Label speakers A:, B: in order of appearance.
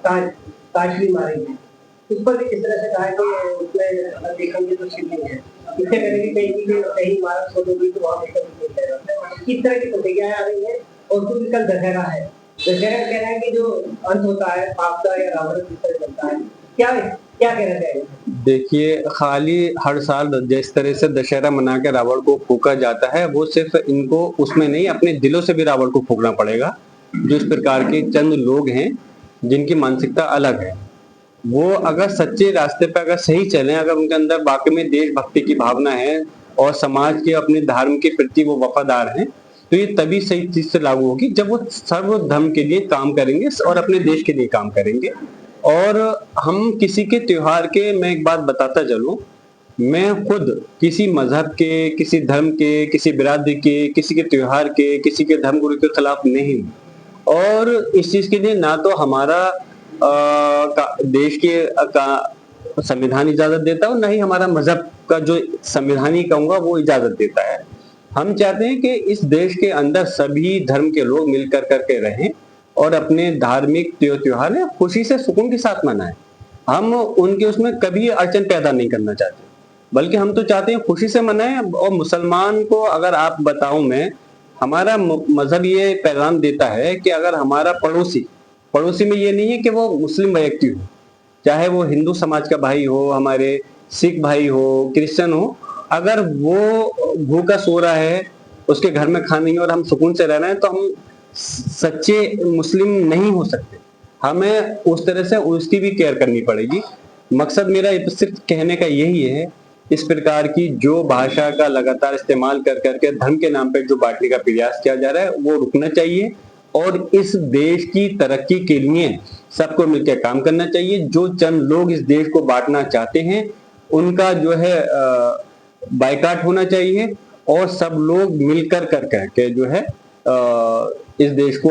A: ताज ताज भी मारे हैं, उस पर भी किस तरह से कहा है कि उसमें देखेंगे तो शिवलिंग है, इससे पहले भी कहीं इमारत खोदोगी तो वहाँ देखोगे तो मिलेगा। इस तरह की प्रतिक्रियाएं आ रही है। और क्योंकि कल दशहरा है, दशहरा कह रहा है कि जो अंत होता है पाप का या रावण किस तरह चलता है, क्या क्या कहना चाहिए?
B: देखिए, खाली हर साल जिस तरह से दशहरा मना के रावण को फूका जाता है, वो सिर्फ इनको उसमें नहीं, अपने दिलों से भी रावण को फूकना पड़ेगा। जो इस प्रकार के चंद लोग हैं जिनकी मानसिकता अलग है, वो अगर सच्चे रास्ते पे अगर सही चलें, अगर उनके अंदर वाकई में देशभक्ति की भावना है और समाज के अपने धर्म के प्रति वो वफादार हैं, तो ये तभी सही चीज से लागू होगी जब वो सर्व धर्म के लिए काम करेंगे और अपने देश के लिए काम करेंगे। और हम किसी के त्योहार के, मैं एक बात बताता चलूं, मैं खुद किसी मजहब के, किसी धर्म के, किसी बिरादरी के, किसी के त्योहार के, किसी के धर्मगुरु के खिलाफ नहीं हूं। और इस चीज के लिए ना तो हमारा देश के संविधान इजाजत देता है और ना ही हमारा मजहब का जो संविधान ही कहूंगा वो इजाजत देता है। हम चाहते हैं कि इस देश के अंदर सभी धर्म के लोग मिलकर करके रहें और अपने धार्मिक त्योहार खुशी से सुकून के साथ मनाएं। हम उनके उसमें कभी अड़चन पैदा नहीं करना चाहते, बल्कि हम तो चाहते हैं खुशी से मनाएं। और मुसलमान को अगर आप बताऊं मैं, हमारा मजहब ये पैगाम देता है कि अगर हमारा पड़ोसी, पड़ोसी में ये नहीं है कि वो मुस्लिम व्यक्ति हो, चाहे वो हिंदू समाज का भाई हो, हमारे सिख भाई हो, क्रिश्चियन हो, अगर वो भूखा सो रहा है, उसके घर में खाना नहीं और हम सुकून से रह रहे हैं, तो हम सच्चे मुस्लिम नहीं हो सकते। हमें उस तरह से उसकी भी केयर करनी पड़ेगी। मकसद मेरा सिर्फ कहने का यही है, इस प्रकार की जो भाषा का लगातार इस्तेमाल कर करके धर्म के नाम पे जो बांटने का प्रयास किया जा रहा है वो रुकना चाहिए और इस देश की तरक्की के लिए सबको मिलकर काम करना चाहिए। जो चंद लोग इस देश को बांटना चाहते हैं उनका जो है बायकॉट होना चाहिए और सब लोग मिलकर करके जो है इस देश को